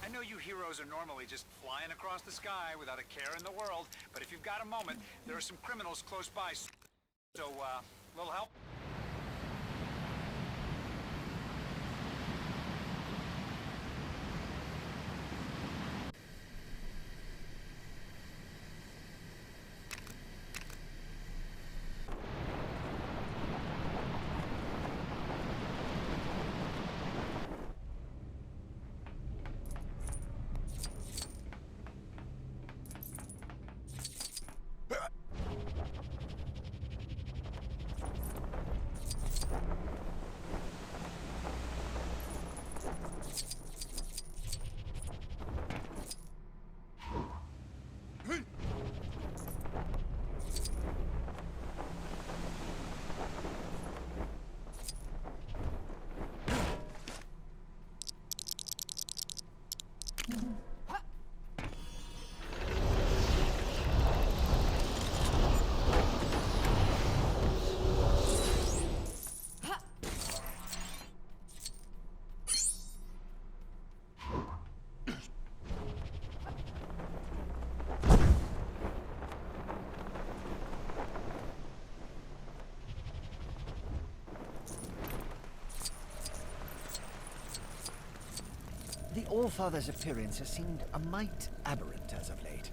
I know you heroes are normally just flying across the sky without a care in the world, but if you've got a moment, there are some criminals close by. So, little help? The Allfather's appearance has seemed a mite aberrant as of late.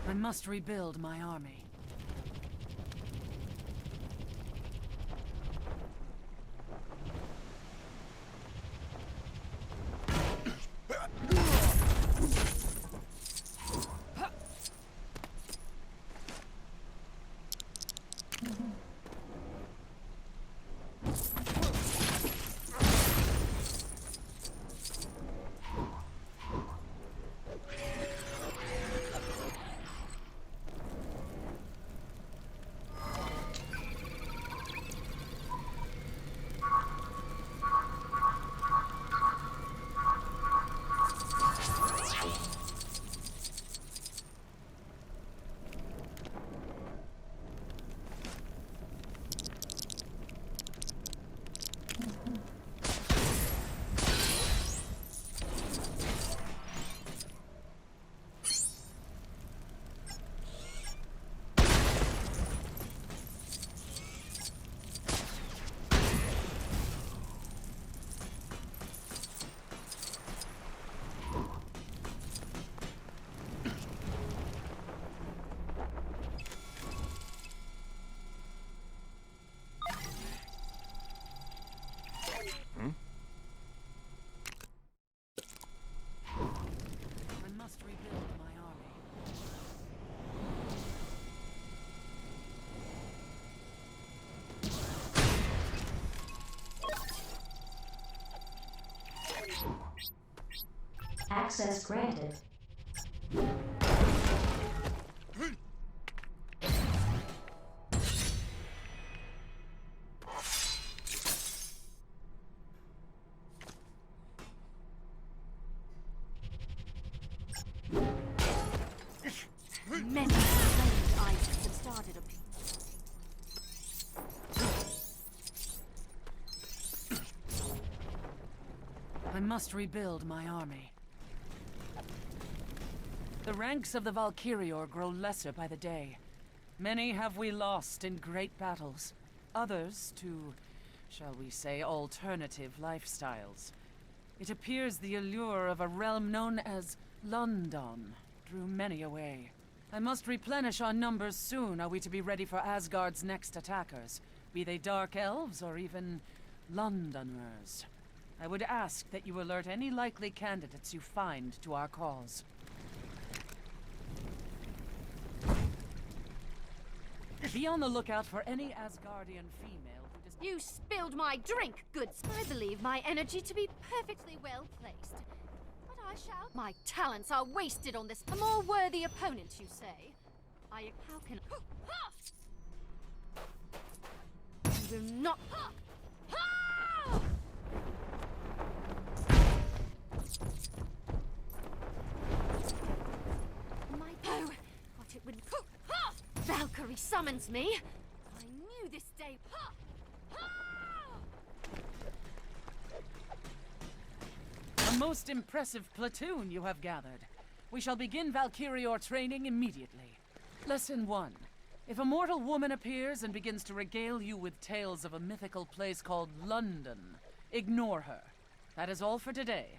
I must rebuild my army. Access granted. Many strange items have started appearing. I must rebuild my army. The ranks of the Valkyrior grow lesser by the day. Many have we lost in great battles. Others to, shall we say, alternative lifestyles. It appears the allure of a realm known as London drew many away. I must replenish our numbers soon, are we to be ready for Asgard's next attackers, be they Dark Elves or even Londoners. I would ask that you alert any likely candidates you find to our cause. Be on the lookout for any Asgardian female who does— You spilled my drink, goods. I believe my energy to be perfectly well placed. But I shall— My talents are wasted on this. A more worthy opponent, you say? How can— You do not— My— Oh, Valkyrie summons me. I knew this day. Ha! Ha! A most impressive platoon you have gathered. We shall begin Valkyrior training immediately. Lesson 1. If a mortal woman appears and begins to regale you with tales of a mythical place called London, ignore her. That is all for today.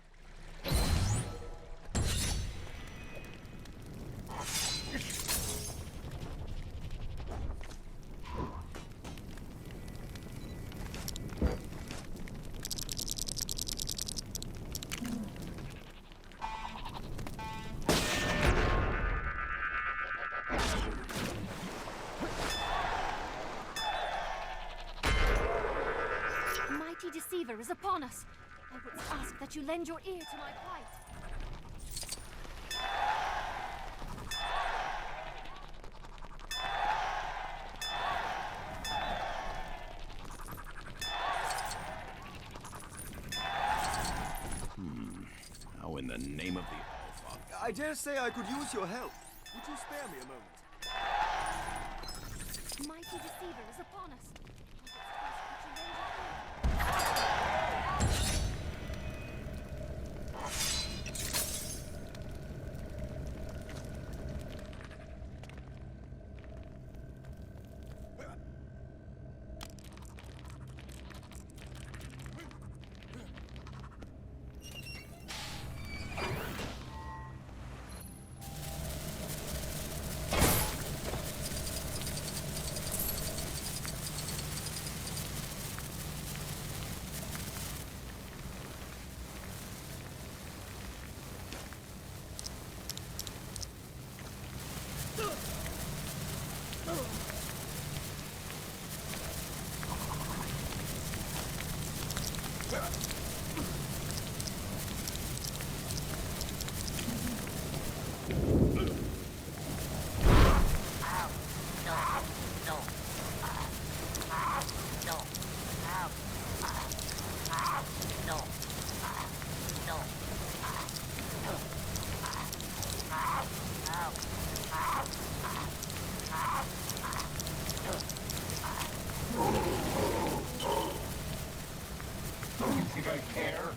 Mighty deceiver is upon us. I would ask that you lend your ear to my plight. How in the name of the Alpha? I dare say I could use your help. Would you spare me a moment? Mighty deceiver is upon us. I would ask that you lend your ear.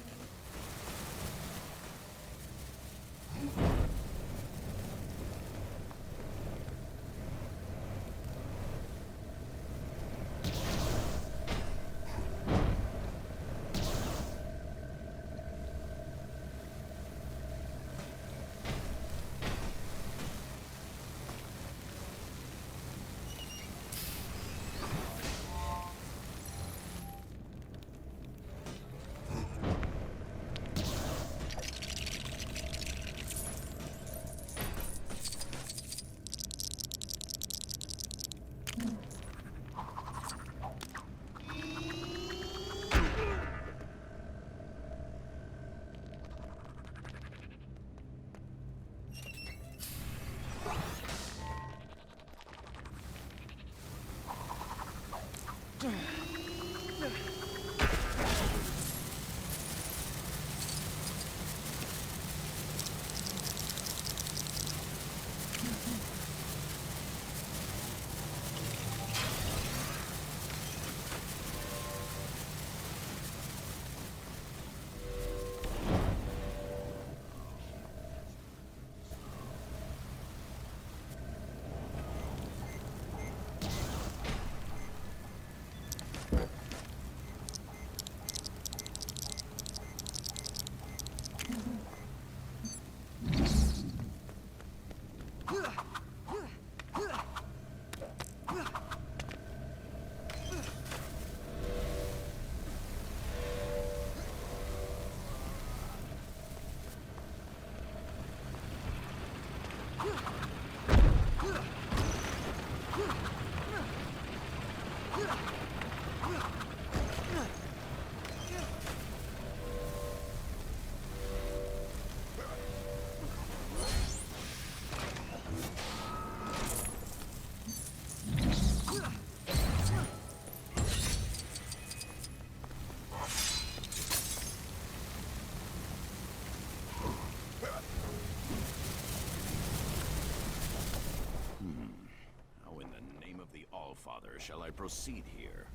All-Father shall I proceed here?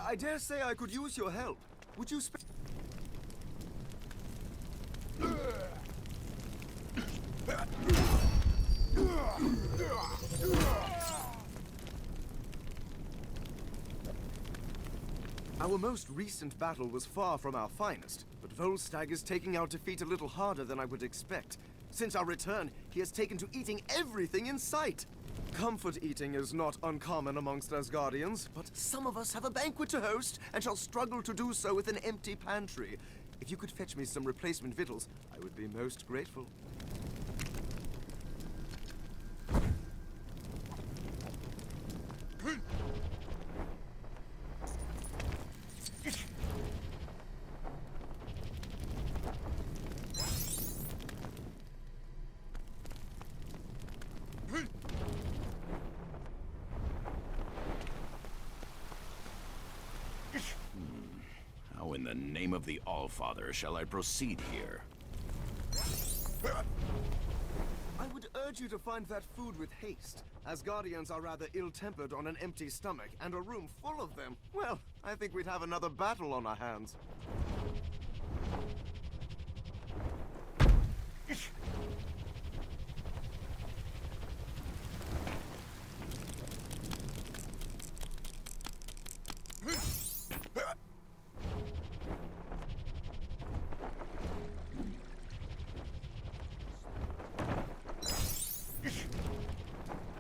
I dare say I could use your help. Would you spare... Our most recent battle was far from our finest, but Volstagg is taking our defeat a little harder than I would expect. Since our return, he has taken to eating everything in sight. Comfort eating is not uncommon amongst Asgardians, but some of us have a banquet to host and shall struggle to do so with an empty pantry. If you could fetch me some replacement victuals, I would be most grateful. How in the name of the All-Father shall I proceed here? I would urge you to find that food with haste. Asgardians are rather ill-tempered on an empty stomach, and a room full of them. Well, I think we'd have another battle on our hands.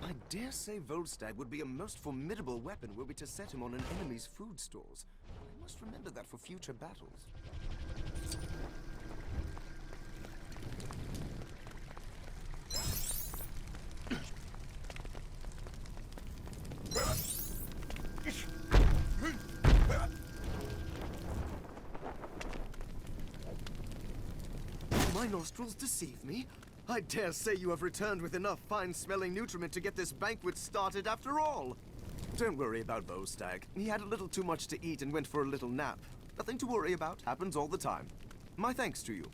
I dare say Volstagg would be a most formidable weapon were we to set him on an enemy's food stores. I must remember that for future battles. My nostrils deceive me? I dare say you have returned with enough fine-smelling nutriment to get this banquet started after all. Don't worry about Volstagg. He had a little too much to eat and went for a little nap. Nothing to worry about. Happens all the time. My thanks to you.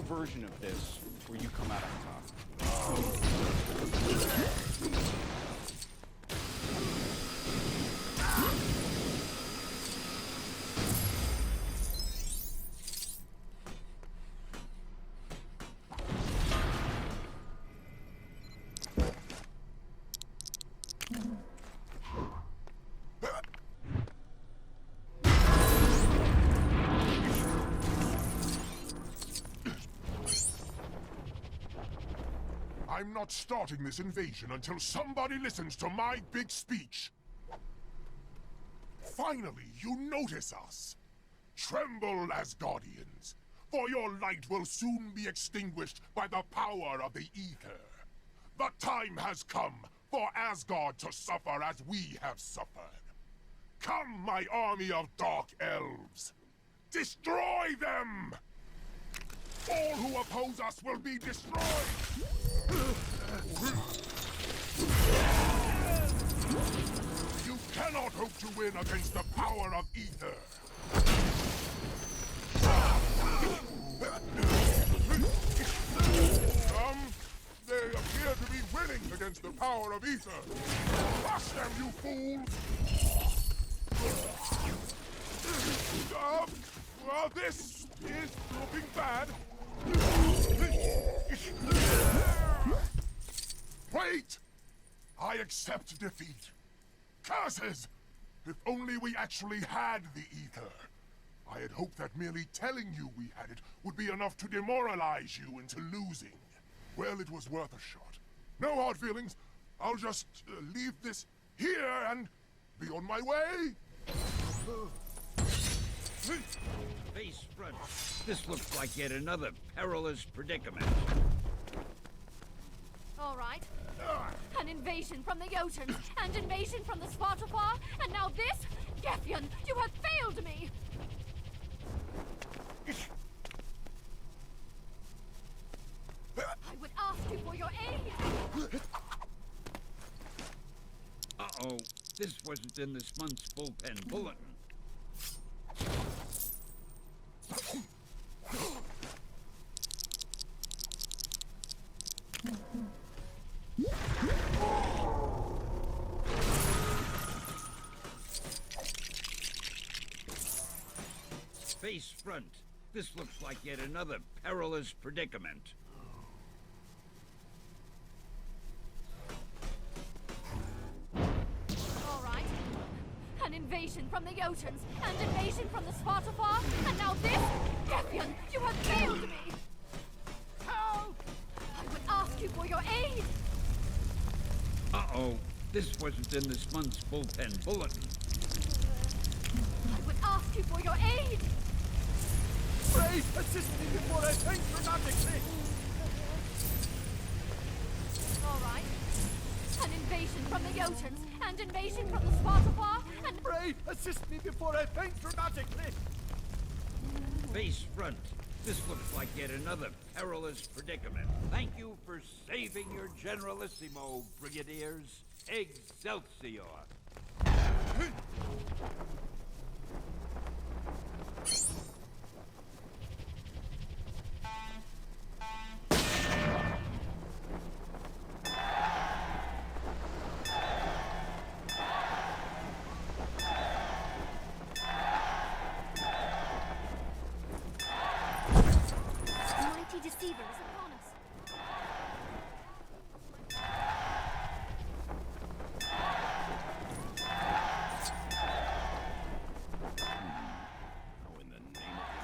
Version of this where you come out on top. I'm not starting this invasion until somebody listens to my big speech. Finally, you notice us. Tremble, Asgardians, for your light will soon be extinguished by the power of the ether. The time has come for Asgard to suffer as we have suffered. Come, my army of dark elves! Destroy them! All who oppose us will be destroyed! You cannot hope to win against the power of ether! They appear to be winning against the power of ether! Crush them, you fools! This is looking bad. Wait! I accept defeat. Curses! If only we actually had the ether. I had hoped that merely telling you we had it would be enough to demoralize you into losing. Well, it was worth a shot. No hard feelings. I'll just leave this here and be on my way. Face front. This looks like yet another perilous predicament. All right. An invasion from the Jotuns, and invasion from the Svartalfar, and now this? Gefjon, you have failed me! I would ask you for your aid! Uh-oh. This wasn't in this month's bullpen bulletin. Face front. This looks like yet another perilous predicament. All right. An invasion from the Jotuns, and invasion from the Svartalfar, and now this? Gefjon, you have failed me! Help! I would ask you for your aid! Uh-oh. This wasn't in this month's bullpen bulletin. I would ask you for your aid! Pray, assist me before I faint dramatically! All right. An invasion from the Jotuns, and invasion from the Svartalfar, and... Pray, assist me before I faint dramatically! Face front. This looks like yet another perilous predicament. Thank you for saving your Generalissimo, Brigadiers. Excelsior! Mighty Deceiver is upon us. How in the name of the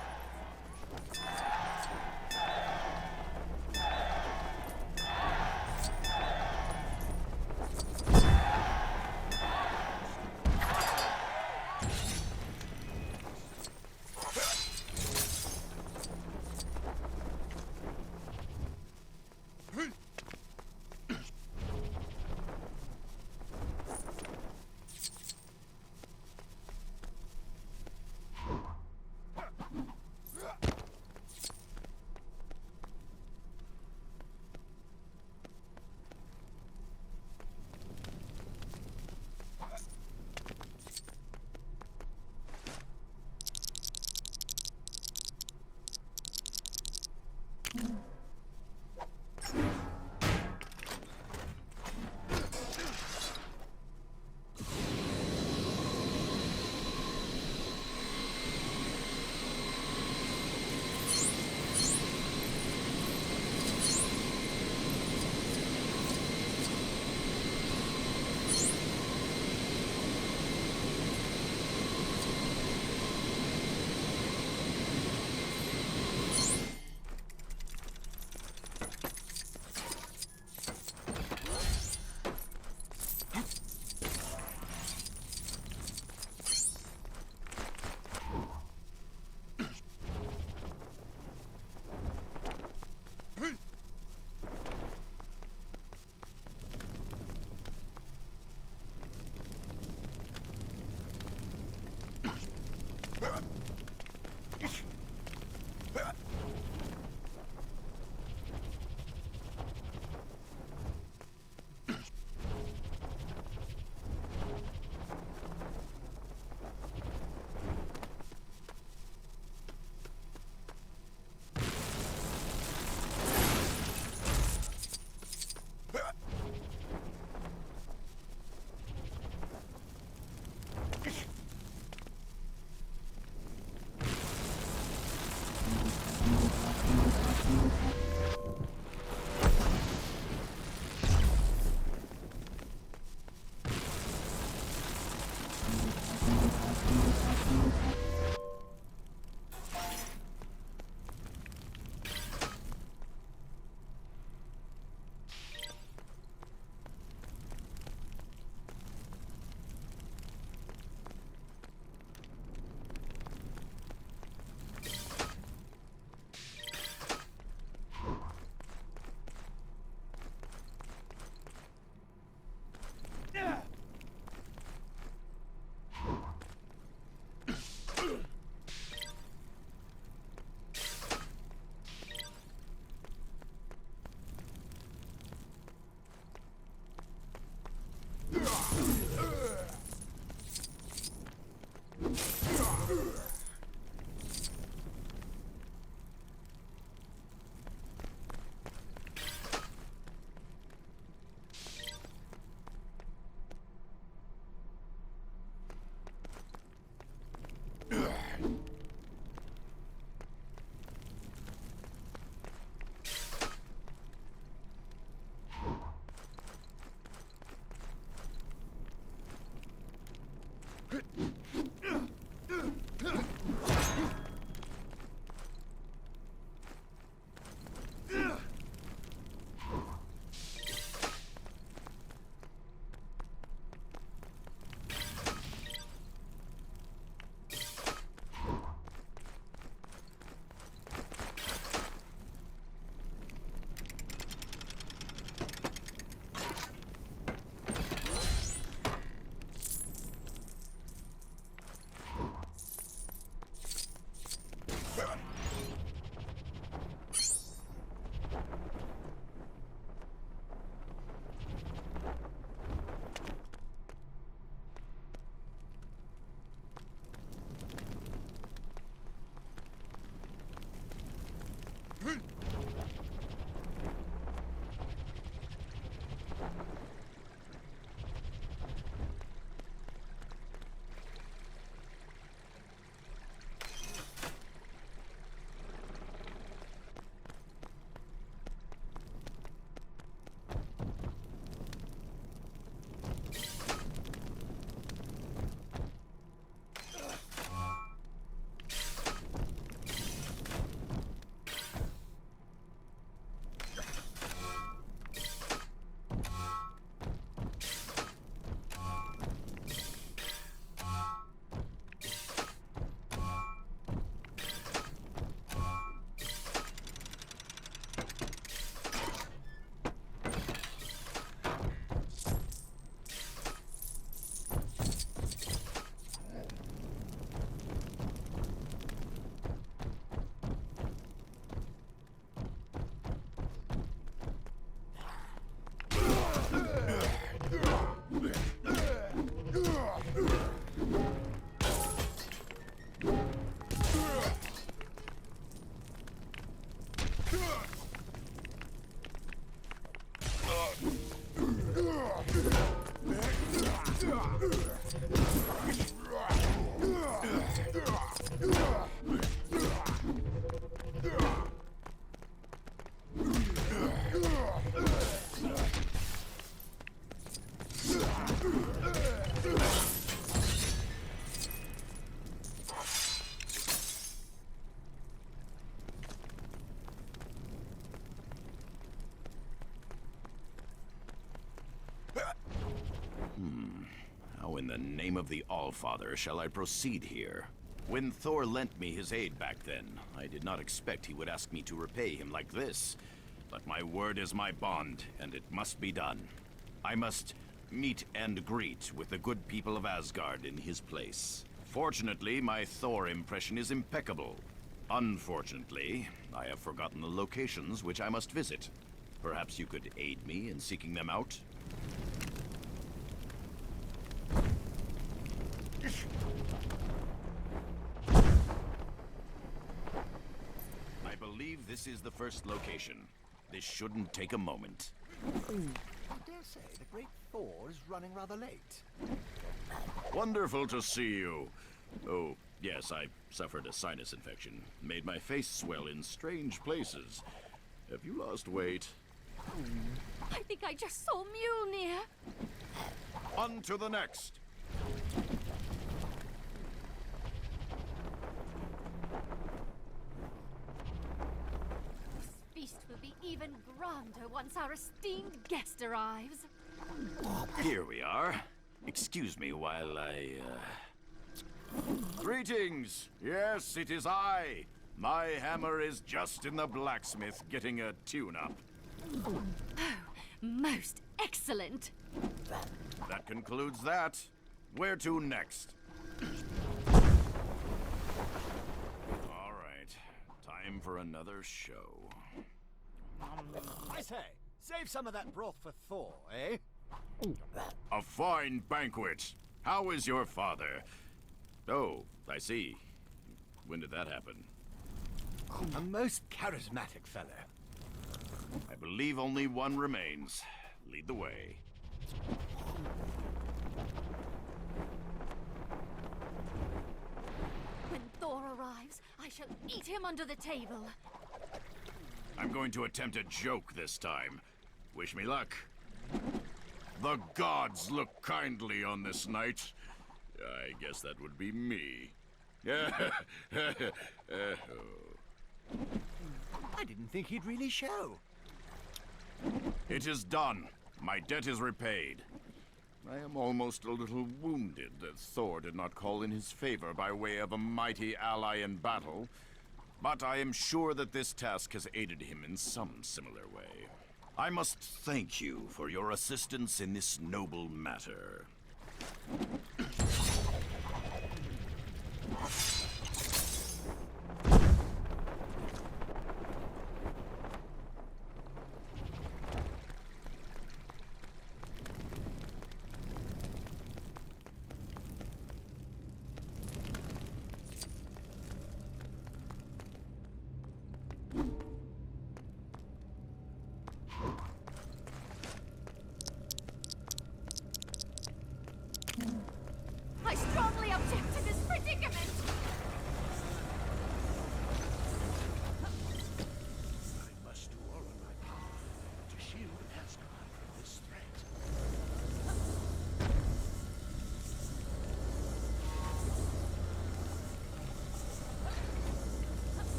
How in the name of the Allfather shall I proceed here? When Thor lent me his aid back then, I did not expect he would ask me to repay him like this. But my word is my bond, and it must be done. I must meet and greet with the good people of Asgard in his place. Fortunately, my Thor impression is impeccable. Unfortunately, I have forgotten the locations which I must visit. Perhaps you could aid me in seeking them out? I believe this is the first location. This shouldn't take a moment. I dare say the great Thor is running rather late. Wonderful to see you. Oh, yes, I suffered a sinus infection. Made my face swell in strange places. Have you lost weight? I think I just saw Mjolnir. On to the next. This feast will be even grander once our esteemed guest arrives. Here we are. Excuse me while I, Greetings! Yes, it is I. My hammer is just in the blacksmith getting a tune-up. Oh, most excellent. That concludes that. Where to next? All right. Time for another show. I say, save some of that broth for Thor, eh? A fine banquet. How is your father? Oh, I see. When did that happen? A most charismatic fellow. I believe only one remains. Lead the way. When Thor arrives, I shall eat him under the table. I'm going to attempt a joke this time. Wish me luck. The gods look kindly on this night. I guess that would be me. I didn't think he'd really show. It is done. My debt is repaid. I am almost a little wounded that Thor did not call in his favor by way of a mighty ally in battle. But I am sure that this task has aided him in some similar way. I must thank you for your assistance in this noble matter.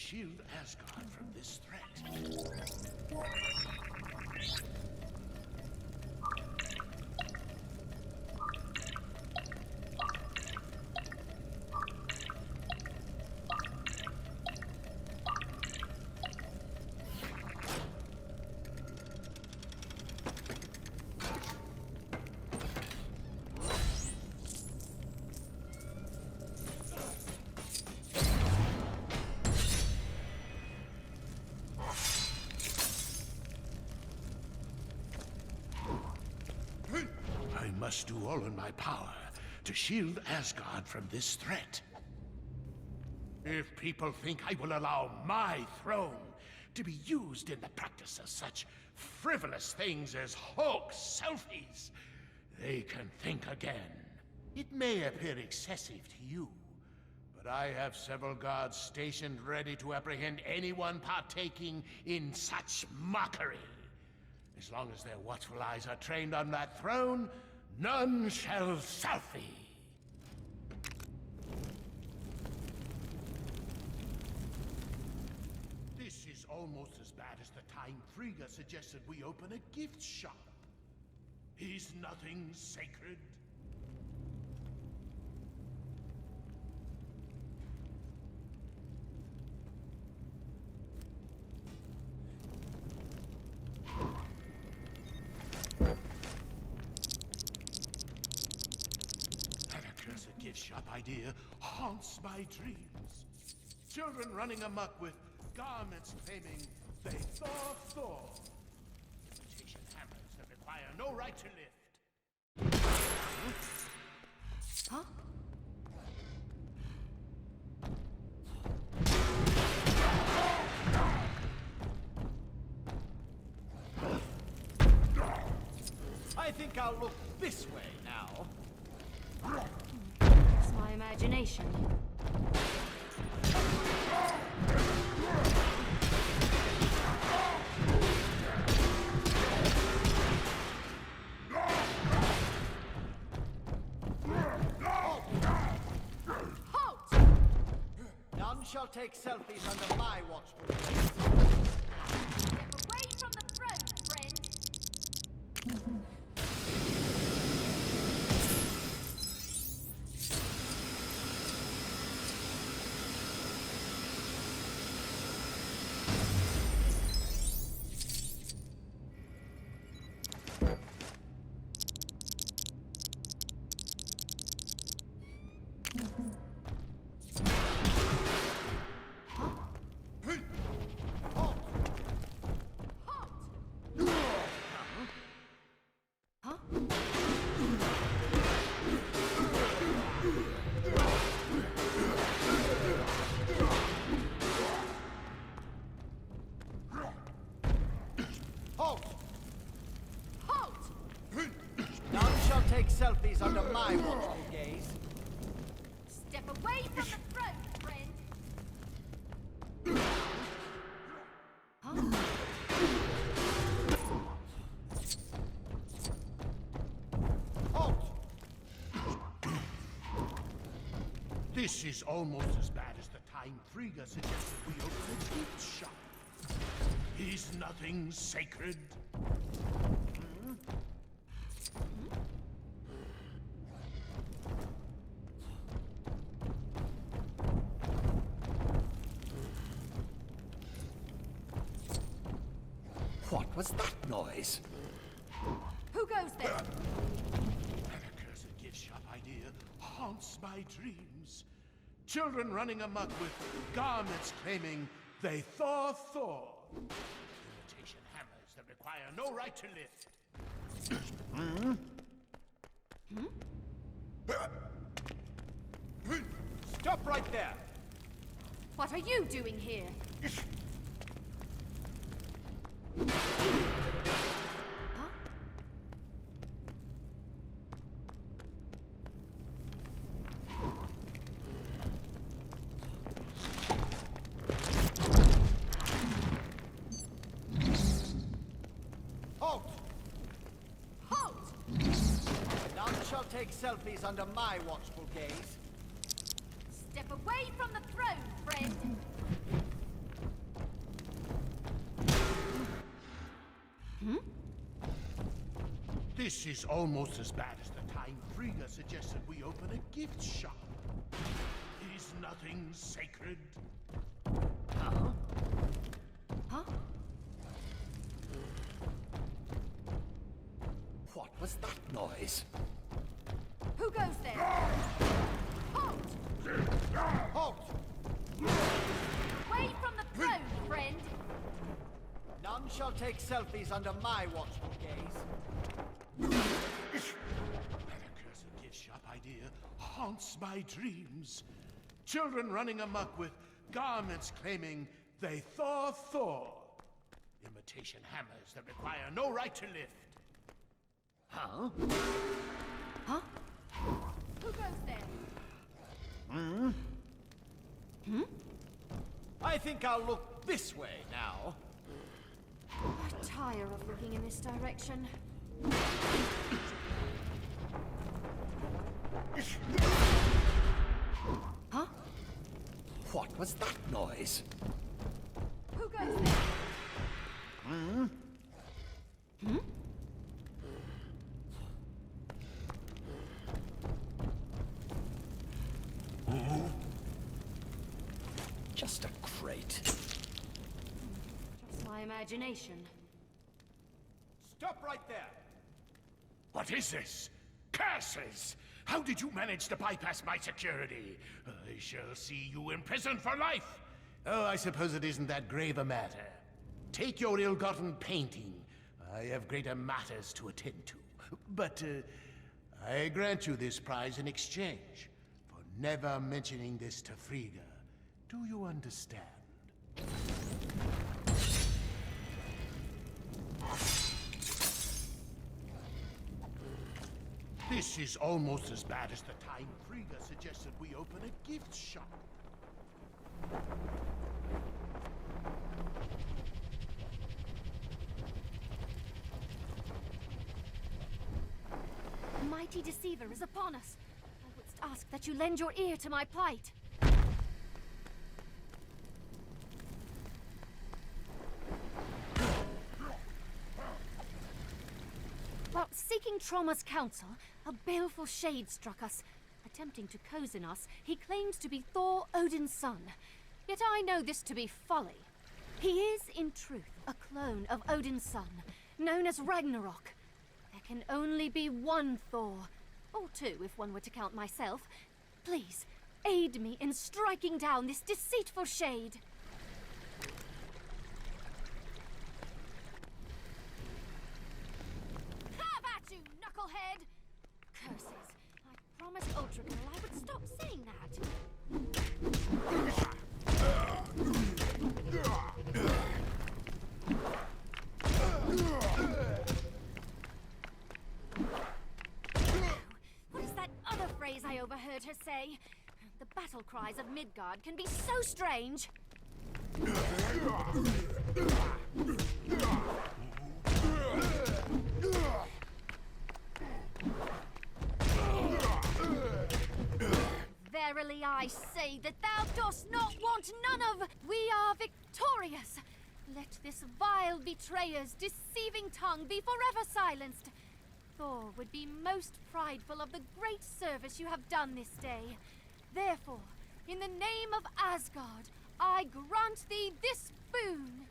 shield Asgard from this threat. I must do all in my power to shield Asgard from this threat. If people think I will allow my throne to be used in the practice of such frivolous things as Hulk selfies, they can think again. It may appear excessive to you, but I have several guards stationed ready to apprehend anyone partaking in such mockery. As long as their watchful eyes are trained on that throne, none shall selfie. This is almost as bad as the time Frigga suggested we open a gift shop. Is nothing sacred? Shop idea haunts my dreams. Children running amok with garments claiming they Thor. Imitation hammers that require no right to lift. Huh? I think I'll look this way now. It's my imagination. Halt! None shall take selfies under my watchful. Step away from the throne, friend! Take selfies under my watchful gaze. Step away from the throne, friend! Halt! This is almost as bad as the time Frigga suggested we open a gift shop. Is nothing sacred? What was that noise? Who goes there? An accursed gift shop idea haunts my dreams. Children running amok with garments claiming they Thor. Imitation hammers that require no right to lift. Stop right there! What are you doing here? Halt! Halt! None shall take selfies under my watchful gaze. Step away from the throne, friend! This is almost as bad as the time Frigga suggested we open a gift shop. Is nothing sacred? Huh? Huh? What was that noise? Who goes there? Halt! Halt! Away from the throne, friend! None shall take selfies under my watchful gaze. That accursed gift shop idea haunts my dreams. Children running amok with garments claiming they Thor. Imitation hammers that require no right to lift. Huh? Huh? Who goes there? I think I'll look this way now. I tire of looking in this direction. Huh? What was that noise? Who goes there? Just a crate. Just my imagination. Stop right there! What is this? Curses! How did you manage to bypass my security? I shall see you in prison for life! Oh, I suppose it isn't that grave a matter. Take your ill-gotten painting. I have greater matters to attend to. But, I grant you this prize in exchange for never mentioning this to Frigga. Do you understand? This is almost as bad as the time Frigga suggested we open a gift shop. The mighty deceiver is upon us. I would ask that you lend your ear to my plight. While seeking Trauma's counsel, a baleful shade struck us. Attempting to cozen us, he claimed to be Thor, Odin's son. Yet I know this to be folly. He is, in truth, a clone of Odin's son, known as Ragnarok. There can only be one Thor, or two if one were to count myself. Please, aid me in striking down this deceitful shade. Have at you, knucklehead! Curses. I promised Ultra Girl I would stop saying that. What is that other phrase I overheard her say? The battle cries of Midgard can be so strange. Verily I say that thou dost not want none of. We are victorious. Let this vile betrayer's deceiving tongue be forever silenced. Thor would be most prideful of the great service you have done this day. Therefore, in the name of Asgard, I grant thee this boon.